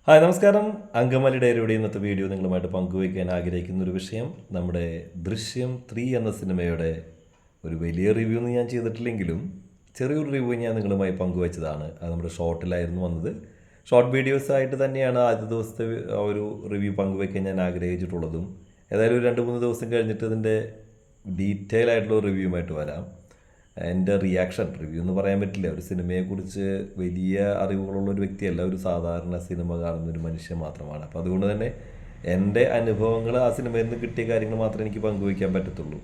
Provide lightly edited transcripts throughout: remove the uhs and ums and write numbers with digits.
Hi നമസ്കാരം. അങ്കമാലി ഡയറിയുടെ ഇന്നത്തെ video നിങ്ങളുമായിട്ട് പങ്കുവയ്ക്കാൻ ആഗ്രഹിക്കുന്ന ഒരു വിഷയം നമ്മുടെ ദൃശ്യം 3 എന്ന സിനിമയുടെ ഒരു വലിയ റിവ്യൂ ഒന്നും ഞാൻ ചെയ്തിട്ടില്ലെങ്കിലും ചെറിയൊരു റിവ്യൂ ഞാൻ നിങ്ങളുമായി പങ്കുവച്ചതാണ്. അത് നമ്മുടെ ഷോർട്ടിലായിരുന്നു വന്നത്. ഷോർട്ട് വീഡിയോസ് ആയിട്ട് തന്നെയാണ് ആദ്യ ദിവസത്തെ ആ ഒരു റിവ്യൂ പങ്കുവയ്ക്കാൻ ഞാൻ ആഗ്രഹിച്ചിട്ടുള്ളതും. ഏതായാലും ഒരു 2-3 ദിവസം കഴിഞ്ഞിട്ട് ഇതിൻ്റെ ഡീറ്റെയിൽ ആയിട്ടുള്ള റിവ്യൂമായിട്ട് വരാം. എൻ്റെ റിവ്യൂ എന്ന് പറയാൻ പറ്റില്ല. ഒരു സിനിമയെക്കുറിച്ച് വലിയ അറിവുകളുള്ള ഒരു വ്യക്തിയല്ല, ഒരു സാധാരണ സിനിമ കാണുന്ന ഒരു മനുഷ്യൻ മാത്രമാണ്. അപ്പോൾ അതുകൊണ്ട് തന്നെ എൻ്റെ അനുഭവങ്ങൾ, ആ സിനിമയിൽ നിന്ന് കിട്ടിയ കാര്യങ്ങൾ മാത്രമേ എനിക്ക് പങ്കുവയ്ക്കാൻ പറ്റത്തുള്ളൂ.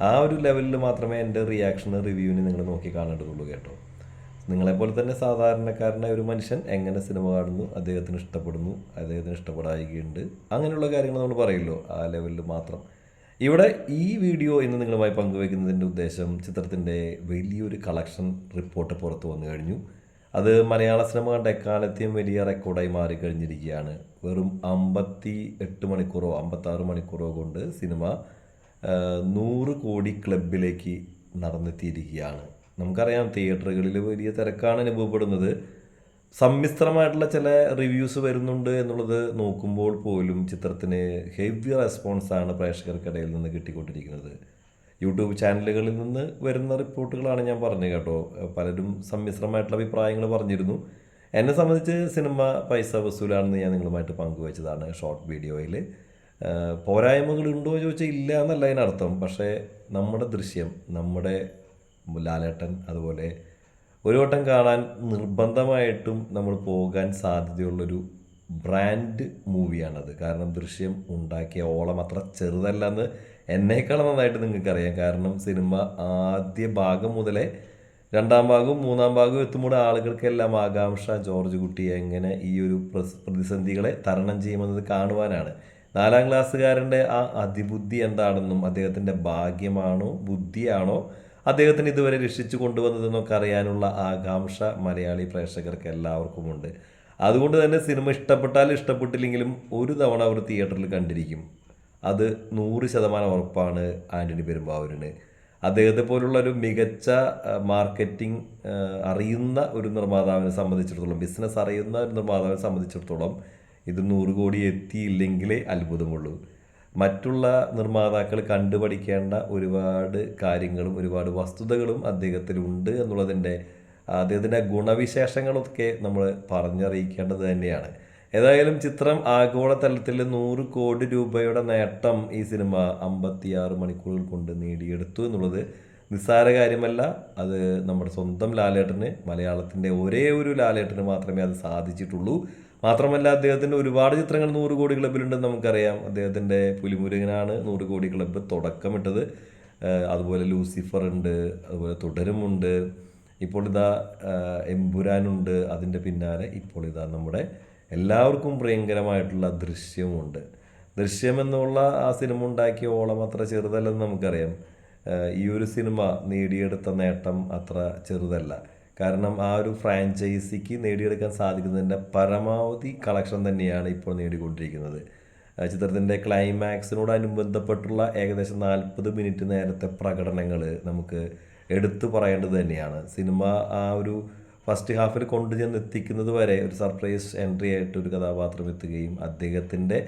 ആ ഒരു ലെവലിൽ മാത്രമേ എൻ്റെ റിവ്യൂവിന് നിങ്ങൾ നോക്കി കാണേണ്ടതുള്ളൂ കേട്ടോ. നിങ്ങളെപ്പോലെ തന്നെ സാധാരണക്കാരനായ ഒരു മനുഷ്യൻ എങ്ങനെ സിനിമ കാണുന്നു, അദ്ദേഹത്തിന് ഇഷ്ടപ്പെടുന്നു, അദ്ദേഹത്തിന് ഇഷ്ടപ്പെടായികയുണ്ട്, അങ്ങനെയുള്ള കാര്യങ്ങൾ നമ്മൾ പറയുമല്ലോ, ആ ലെവലിൽ മാത്രം. ഇവിടെ ഈ വീഡിയോ ഇന്ന് നിങ്ങളുമായി പങ്കുവയ്ക്കുന്നതിൻ്റെ ഉദ്ദേശം, ചിത്രത്തിൻ്റെ വലിയൊരു കളക്ഷൻ റിപ്പോർട്ട് പുറത്തു വന്നു കഴിഞ്ഞു. അത് മലയാള സിനിമ കണ്ട എക്കാലത്തെയും വലിയ റെക്കോർഡായി മാറിക്കഴിഞ്ഞിരിക്കുകയാണ്. വെറും 58 മണിക്കൂറോ 56 മണിക്കൂറോ കൊണ്ട് സിനിമ 100 കോടി ക്ലബിലേക്ക് നടന്നെത്തിയിരിക്കുകയാണ്. നമുക്കറിയാം, തിയേറ്ററുകളിൽ വലിയ തിരക്കാണ് അനുഭവപ്പെടുന്നത്. സമ്മിശ്രമായിട്ടുള്ള ചില റിവ്യൂസ് വരുന്നുണ്ട് എന്നുള്ളത് നോക്കുമ്പോൾ പോലും ചിത്രത്തിന് ഹെവി റെസ്പോൺസാണ് പ്രേക്ഷകർക്കിടയിൽ നിന്ന് കിട്ടിക്കൊണ്ടിരിക്കുന്നത്. യൂട്യൂബ് ചാനലുകളിൽ നിന്ന് വരുന്ന റിപ്പോർട്ടുകളാണ് ഞാൻ പറഞ്ഞത് കേട്ടോ. പലരും സമ്മിശ്രമായിട്ടുള്ള അഭിപ്രായങ്ങൾ പറഞ്ഞിരുന്നു. എന്നെ സംബന്ധിച്ച് സിനിമ പൈസ വസൂലാണെന്ന് ഞാൻ നിങ്ങളുമായിട്ട് പങ്കുവച്ചതാണ് ഷോർട്ട് വീഡിയോയിൽ. പോരായ്മകളുണ്ടോ ചോദിച്ചാൽ ഇല്ല എന്നല്ല അതിനർത്ഥം. പക്ഷേ നമ്മുടെ ദൃശ്യം, നമ്മുടെ ലാലേട്ടൻ, അതുപോലെ ഒരു വട്ടം കാണാൻ നിർബന്ധമായിട്ടും നമ്മൾ പോകാൻ സാധ്യതയുള്ളൊരു ബ്രാൻഡ് മൂവിയാണത്. കാരണം ദൃശ്യം ഉണ്ടാക്കിയ ഓളം അത്ര ചെറുതല്ലെന്ന് എന്നേക്കാളും നന്നായിട്ട് നിങ്ങൾക്കറിയാം. കാരണം സിനിമ ആദ്യ ഭാഗം മുതലേ 2-ാം ഭാഗവും 3-ാം ഭാഗവും എത്തുമ്പോൾ ആളുകൾക്കെല്ലാം ആകാംക്ഷ ജോർജ് കുട്ടി എങ്ങനെ ഈ ഒരു പ്രതിസന്ധികളെ തരണം ചെയ്യുമെന്നത് കാണുവാനാണ്. 4-ാം ക്ലാസ്സുകാരൻ്റെ ആ അതിബുദ്ധി എന്താണെന്നും അദ്ദേഹത്തിൻ്റെ ഭാഗ്യമാണോ ബുദ്ധിയാണോ അദ്ദേഹത്തിന് ഇതുവരെ രക്ഷിച്ചു കൊണ്ടുവന്നതെന്നൊക്കെ അറിയാനുള്ള ആകാംക്ഷ മലയാളി പ്രേക്ഷകർക്ക് എല്ലാവർക്കുമുണ്ട്. അതുകൊണ്ട് തന്നെ സിനിമ ഇഷ്ടപ്പെട്ടാലും ഇഷ്ടപ്പെട്ടില്ലെങ്കിലും ഒരു തവണ അവർ തിയേറ്ററിൽ കണ്ടിരിക്കും. അത് 100% ഉറപ്പാണ് ആൻ്റണി പെരുമ്പാവൂരിന്. അദ്ദേഹത്തെ പോലുള്ള ഒരു മികച്ച മാർക്കറ്റിംഗ് അറിയുന്ന ഒരു നിർമ്മാതാവിനെ സംബന്ധിച്ചിടത്തോളം, ബിസിനസ് അറിയുന്ന ഒരു നിർമ്മാതാവിനെ സംബന്ധിച്ചിടത്തോളം ഇത് 100 കോടി എത്തിയില്ലെങ്കിലേ അത്ഭുതമുള്ളൂ. മറ്റുള്ള നിർമ്മാതാക്കൾ കണ്ടുപഠിക്കേണ്ട ഒരുപാട് കാര്യങ്ങളും ഒരുപാട് വസ്തുതകളും അദ്ദേഹത്തിലുണ്ട് എന്നുള്ളതിൻ്റെ അദ്ദേഹത്തിൻ്റെ ഗുണവിശേഷങ്ങളൊക്കെ നമ്മൾ പറഞ്ഞറിയിക്കേണ്ടത് തന്നെയാണ്. ഏതായാലും ചിത്രം ആഗോളതലത്തിൽ 100 കോടി രൂപയുടെ നേട്ടം ഈ സിനിമ 56 മണിക്കൂറുകൾ കൊണ്ട് നേടിയെടുത്തു എന്നുള്ളത് നിസ്സാര കാര്യമല്ല. അത് നമ്മുടെ സ്വന്തം ലാലേട്ടന്, മലയാളത്തിൻ്റെ ഒരേ ഒരു ലാലേട്ടന് മാത്രമേ അത് സാധിച്ചിട്ടുള്ളൂ. മാത്രമല്ല, അദ്ദേഹത്തിൻ്റെ ഒരുപാട് ചിത്രങ്ങൾ 100 കോടി ക്ലബിലുണ്ടെന്ന് നമുക്കറിയാം. അദ്ദേഹത്തിൻ്റെ പുലിമുരുകനാണ് 100 കോടി ക്ലബ്ബ് തുടക്കമിട്ടത്. അതുപോലെ ലൂസിഫർ ഉണ്ട്, അതുപോലെ തുടരുമുണ്ട്, ഇപ്പോൾ ഇതാ എമ്പുരാനുണ്ട്, അതിൻ്റെ പിന്നാലെ ഇപ്പോൾ ഇതാ നമ്മുടെ എല്ലാവർക്കും പ്രിയങ്കരമായിട്ടുള്ള ദൃശ്യമുണ്ട്. ദൃശ്യം എന്നുള്ള ആ സിനിമ ഉണ്ടാക്കിയ ഓളം അത്ര ചെറുതല്ലെന്ന് നമുക്കറിയാം. ഈ ഒരു സിനിമ നേടിയെടുത്ത നേട്ടം അത്ര ചെറുതല്ല. കാരണം ആ ഒരു ഫ്രാഞ്ചൈസിക്ക് നേടിയെടുക്കാൻ സാധിക്കുന്നതിൻ്റെ പരമാവധി കളക്ഷൻ തന്നെയാണ് ഇപ്പോൾ നേടിക്കൊണ്ടിരിക്കുന്നത്. ചിത്രത്തിൻ്റെ ക്ലൈമാക്സിനോടനുബന്ധപ്പെട്ടുള്ള ഏകദേശം 40 മിനിറ്റ് നേരത്തെ പ്രകടനങ്ങൾ നമുക്ക് എടുത്തു പറയേണ്ടത് തന്നെയാണ്. സിനിമ ആ ഒരു ഫസ്റ്റ് ഹാഫിൽ കൊണ്ടുചെന്ന് എത്തിക്കുന്നത് വരെ ഒരു സർപ്രൈസ് എൻട്രി ആയിട്ട് ഒരു കഥാപാത്രം എത്തുകയും അദ്ദേഹത്തിൻ്റെ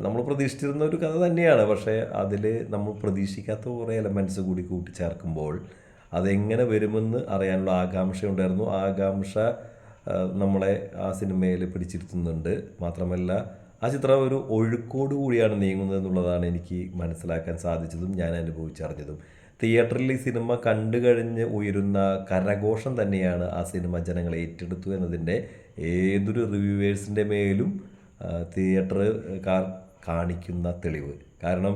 നമ്മൾ പ്രതീക്ഷിച്ചിരുന്ന ഒരു കഥ തന്നെയാണ്. പക്ഷേ അതിൽ നമ്മൾ പ്രതീക്ഷിക്കാത്ത കുറേ എലമെൻറ്റ്സ് കൂടി കൂട്ടിച്ചേർക്കുമ്പോൾ അതെങ്ങനെ വരുമെന്ന് അറിയാനുള്ള ആകാംക്ഷയുണ്ടായിരുന്നു. ആകാംക്ഷ നമ്മളെ ആ സിനിമയിൽ പിടിച്ചിരുത്തുന്നുണ്ട്. മാത്രമല്ല, ആ ചിത്രം ഒരു ഒഴുക്കോട് കൂടിയാണ് നീങ്ങുന്നത് എന്നുള്ളതാണ് എനിക്ക് മനസ്സിലാക്കാൻ സാധിച്ചതും ഞാൻ അനുഭവിച്ചറിഞ്ഞതും. തിയേറ്ററിൽ ഈ സിനിമ കണ്ടു കഴിഞ്ഞ് ഉയരുന്ന കരഘോഷം തന്നെയാണ് ആ സിനിമ ജനങ്ങൾ ഏറ്റെടുത്തു എന്നതിൻ്റെ ഏതൊരു റിവ്യൂവേഴ്സിൻ്റെ മേലും തിയേറ്ററുകാർ കാണിക്കുന്ന തെളിവ്. കാരണം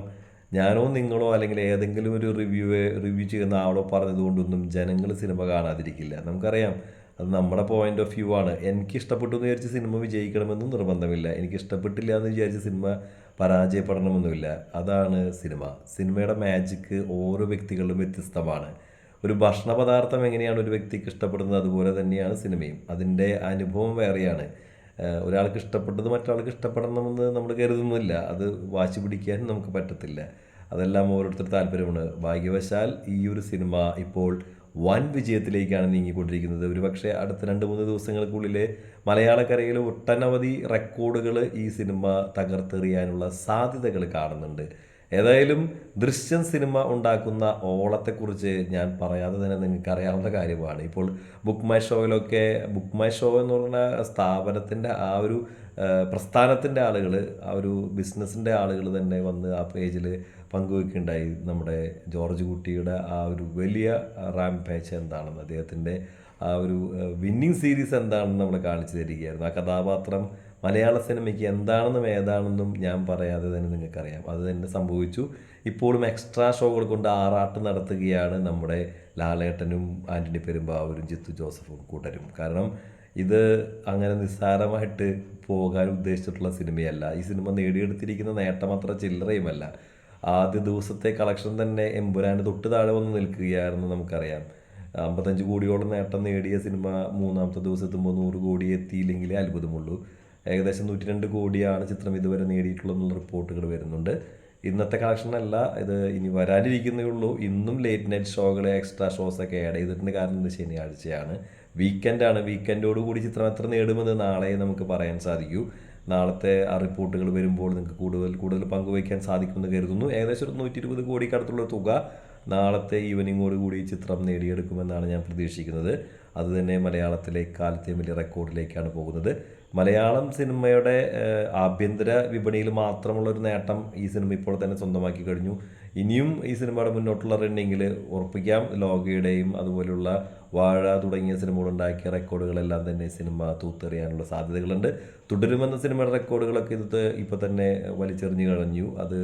ഞാനോ നിങ്ങളോ അല്ലെങ്കിൽ ഏതെങ്കിലും ഒരു റിവ്യൂ ചെയ്യുന്ന ആളോ പറഞ്ഞതുകൊണ്ടൊന്നും ജനങ്ങൾ സിനിമ കാണാതിരിക്കില്ല. നമുക്കറിയാം, അത് നമ്മുടെ പോയിൻ്റ് ഓഫ് വ്യൂ ആണ്. എനിക്ക് ഇഷ്ടപ്പെട്ടു എന്ന് വിചാരിച്ച് സിനിമ വിജയിക്കണമെന്നും നിർബന്ധമില്ല. എനിക്ക് ഇഷ്ടപ്പെട്ടില്ല എന്ന് വിചാരിച്ച് സിനിമ പരാജയപ്പെടണമെന്നുമില്ല. അതാണ് സിനിമ. സിനിമയുടെ മാജിക്ക് ഓരോ വ്യക്തികളിലും വ്യത്യസ്തമാണ്. ഒരു ഭക്ഷണ പദാർത്ഥം എങ്ങനെയാണ് ഒരു വ്യക്തിക്ക് ഇഷ്ടപ്പെടുന്നത്, അതുപോലെ തന്നെയാണ് സിനിമയും. അതിൻ്റെ അനുഭവം വേറെയാണ്. ഒരാൾക്ക് ഇഷ്ടപ്പെട്ടത് മറ്റൊരാൾക്ക് ഇഷ്ടപ്പെടണമെന്ന് നമ്മൾ കരുതുന്നില്ല. അത് വാശി പിടിക്കാനും നമുക്ക് പറ്റത്തില്ല. അതെല്ലാം ഓരോരുത്തർ താല്പര്യമാണ്. ഭാഗ്യവശാൽ ഈ ഒരു സിനിമ ഇപ്പോൾ വൻ വിജയത്തിലേക്കാണ് നീങ്ങിക്കൊണ്ടിരിക്കുന്നത്. ഒരുപക്ഷെ അടുത്ത 2-3 ദിവസങ്ങൾക്കുള്ളിൽ മലയാളക്കരയിൽ ഒട്ടനവധി റെക്കോർഡുകൾ ഈ സിനിമ തകർത്തെറിയാനുള്ള സാധ്യതകൾ കാണുന്നുണ്ട്. ഏതായാലും ദൃശ്യം സിനിമ ഉണ്ടാക്കുന്ന ഓളത്തെക്കുറിച്ച് ഞാൻ പറയാതെ തന്നെ നിങ്ങൾക്ക് അറിയാവുന്ന കാര്യമാണ്. ഇപ്പോൾ ബുക്ക് മൈ ഷോയിലൊക്കെ, ബുക്ക് മൈ ഷോ എന്ന് പറഞ്ഞ സ്ഥാപനത്തിൻ്റെ ആ ഒരു പ്രസ്ഥാനത്തിൻ്റെ ആളുകൾ, ആ ഒരു ബിസിനസ്സിൻ്റെ ആളുകൾ തന്നെ വന്ന് ആ പേജിൽ പങ്കുവെക്കുകയുണ്ടായി നമ്മുടെ ജോർജ് കുട്ടിയുടെ ആ ഒരു വലിയ റാംപേജ് എന്താണെന്ന്, അദ്ദേഹത്തിൻ്റെ ആ ഒരു വിന്നിങ് സീരീസ് എന്താണെന്ന് നമ്മൾ കാണിച്ചു തരികയായിരുന്നു. ആ കഥാപാത്രം മലയാള സിനിമയ്ക്ക് എന്താണെന്നും ഏതാണെന്നും ഞാൻ പറയാതെ തന്നെ നിങ്ങൾക്കറിയാം. അത് തന്നെ സംഭവിച്ചു. ഇപ്പോഴും എക്സ്ട്രാ ഷോകൾ കൊണ്ട് ആറാട്ട് നടത്തുകയാണ് നമ്മുടെ ലാലേട്ടനും ആൻ്റണി പെരുമ്പാവൂരും ജിത്തു ജോസഫും കൂട്ടരും. കാരണം ഇത് അങ്ങനെ നിസ്സാരമായിട്ട് പോകാൻ ഉദ്ദേശിച്ചിട്ടുള്ള സിനിമയല്ല. ഈ സിനിമ നേടിയെടുത്തിരിക്കുന്ന നേട്ടം അത്ര ചില്ലറയുമല്ല. ആദ്യ ദിവസത്തെ കളക്ഷൻ തന്നെ എമ്പുരാന് തൊട്ട് താഴെ വന്ന് നിൽക്കുകയായിരുന്നു നമുക്കറിയാം. 55 കോടിയോളം നേട്ടം നേടിയ സിനിമ മൂന്നാമത്തെ ദിവസം എത്തുമ്പോൾ 100 കോടി എത്തിയില്ലെങ്കിലേ അത്ഭുതമുള്ളൂ. ഏകദേശം 102 കോടിയാണ് ചിത്രം ഇതുവരെ നേടിയിട്ടുള്ളതെന്നുള്ള റിപ്പോർട്ടുകൾ വരുന്നുണ്ട്. ഇന്നത്തെ കളക്ഷനല്ല, ഇത് ഇനി വരാനിരിക്കുന്നേ ഉള്ളൂ. ഇന്നും ലേറ്റ് നൈറ്റ് ഷോകൾ, എക്സ്ട്രാ ഷോസൊക്കെ ആഡ് ചെയ്തിട്ടുണ്ട്. കാരണം ഇന്ന് ശനിയാഴ്ചയാണ്, വീക്കെൻഡാണ്. വീക്കെൻഡോടുകൂടി ചിത്രം എത്ര നേടുമെന്ന് നാളെ നമുക്ക് പറയാൻ സാധിക്കൂ. നാളത്തെ ആ റിപ്പോർട്ടുകൾ വരുമ്പോൾ നിങ്ങൾക്ക് കൂടുതൽ പങ്കുവയ്ക്കാൻ സാധിക്കുമെന്ന് കരുതുന്നു. ഏകദേശം ഒരു 120 കോടിക്കടുത്തുള്ള തുക നാളത്തെ ഈവനിങ്ങോട് കൂടി ചിത്രം നേടിയെടുക്കുമെന്നാണ് ഞാൻ പ്രതീക്ഷിക്കുന്നത്. അതുതന്നെ മലയാളത്തിലെ കാലത്തെ വലിയ റെക്കോർഡിലേക്കാണ് പോകുന്നത്. മലയാളം സിനിമയുടെ ആഭ്യന്തര വിപണിയിൽ മാത്രമുള്ളൊരു നേട്ടം ഈ സിനിമ ഇപ്പോൾ തന്നെ സ്വന്തമാക്കി കഴിഞ്ഞു. ഇനിയും ഈ സിനിമയുടെ മുന്നോട്ടുള്ള റണ്ണിങ്ങിൽ ഉറപ്പിക്കാം, ലോകയുടെയും അതുപോലെയുള്ള വാഴ തുടങ്ങിയ സിനിമകളുണ്ടാക്കിയ റെക്കോർഡുകളെല്ലാം തന്നെ സിനിമ തൂത്തെറിയാനുള്ള സാധ്യതകളുണ്ട്. തുടരുമെന്ന സിനിമയുടെ റെക്കോർഡുകളൊക്കെ ഇത് ഇപ്പോൾ തന്നെ വലിച്ചെറിഞ്ഞു കഴിഞ്ഞു. അത്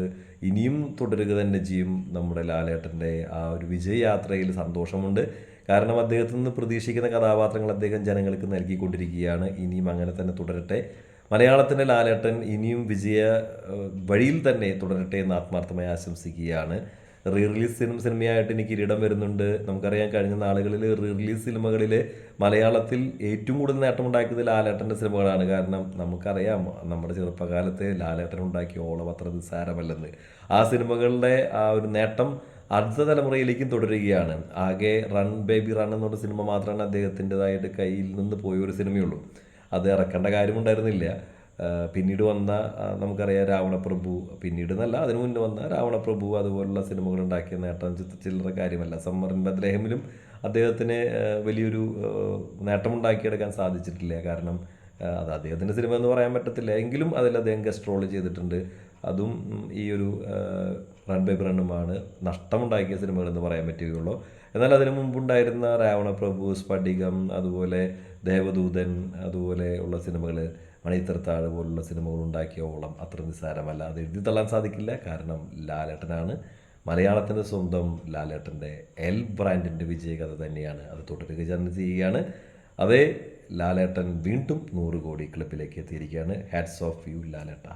ഇനിയും തുടരുക തന്നെ ചെയ്യും. നമ്മുടെ ലാലേട്ടൻ്റെ ആ ഒരു വിജയയാത്രയിൽ സന്തോഷമുണ്ട്. കാരണം അദ്ദേഹത്തിൽ നിന്ന് പ്രതീക്ഷിക്കുന്ന കഥാപാത്രങ്ങൾ അദ്ദേഹം ജനങ്ങൾക്ക് നൽകിക്കൊണ്ടിരിക്കുകയാണ്. ഇനിയും അങ്ങനെ തന്നെ തുടരട്ടെ. മലയാളത്തിൻ്റെ ലാലേട്ടൻ ഇനിയും വിജയ വഴിയിൽ തന്നെ തുടരട്ടെ എന്ന് ആത്മാർത്ഥമായി ആശംസിക്കുകയാണ്. റീ റിലീസ് സിനിമയായിട്ട് എനിക്ക് കിരീടം വരുന്നുണ്ട്. നമുക്കറിയാം, കഴിഞ്ഞ നാളുകളിൽ റീ റിലീസ് സിനിമകളിൽ മലയാളത്തിൽ ഏറ്റവും കൂടുതൽ നേട്ടമുണ്ടാക്കിയത് ലാലേട്ടൻ്റെ സിനിമകളാണ്. കാരണം നമുക്കറിയാം, നമ്മുടെ ചെറുപ്പകാലത്തെ ലാലേട്ടൻ ഉണ്ടാക്കിയ ഓളം അത്ര നിസ്സാരമല്ലെന്ന്. ആ സിനിമകളുടെ ആ ഒരു നേട്ടം അടുത്ത തലമുറയിലേക്കും തുടരുകയാണ്. ആകെ റൺ ബേബി റൺ എന്നുള്ള സിനിമ മാത്രമാണ് അദ്ദേഹത്തിൻ്റെതായിട്ട് കയ്യിൽ നിന്ന് പോയ ഒരു സിനിമയുള്ളൂ. അത് ഇറക്കേണ്ട കാര്യമുണ്ടായിരുന്നില്ല. പിന്നീട് വന്ന നമുക്കറിയാം രാവണപ്രഭു, പിന്നീട് എന്നല്ല അതിനു മുന്നേ വന്ന രാവണപ്രഭു അതുപോലുള്ള സിനിമകൾ ഉണ്ടാക്കിയ നേട്ടം ചില്ലറ കാര്യമല്ല. സമ്മർ ഇൻ ബത്ലഹേമിലും അദ്ദേഹത്തിന് വലിയൊരു നേട്ടമുണ്ടാക്കിയെടുക്കാൻ സാധിച്ചിട്ടില്ല. കാരണം അത് അദ്ദേഹത്തിൻ്റെ സിനിമ എന്ന് പറയാൻ പറ്റത്തില്ല. എങ്കിലും അതിൽ അദ്ദേഹം ഗസ്റ്റ് റോൾ ചെയ്തിട്ടുണ്ട്. അതും ഈ ഒരു റൺ ബൈ റണ്ണുമാണ് നഷ്ടമുണ്ടാക്കിയ സിനിമകളെന്ന് പറയാൻ പറ്റുകയുള്ളൂ. എന്നാൽ അതിനു മുമ്പുണ്ടായിരുന്ന രാവണപ്രഭു, സ്ഫടികം, അതുപോലെ ദേവദൂതൻ, അതുപോലെ ഉള്ള സിനിമകൾ, മണിച്ചിത്രത്താഴ് പോലുള്ള സിനിമകൾ ഉണ്ടാക്കിയ ഓളം അത്ര നിസ്സാരമല്ല. അത് എഴുതി തള്ളാൻ സാധിക്കില്ല. കാരണം ലാലേട്ടനാണ്. മലയാളത്തിൻ്റെ സ്വന്തം ലാലേട്ടൻ്റെ എൽ ബ്രാൻഡിൻ്റെ വിജയകഥ തന്നെയാണ്. അത് തുടരുക തന്നെ ചെയ്യുകയാണ്. അതേ ലാലേട്ടൻ വീണ്ടും 100 കോടി ക്ലബിലേക്ക് എത്തിയിരിക്കുകയാണ്. ഹാറ്റ്സ് ഓഫ് യു ലാലേട്ട.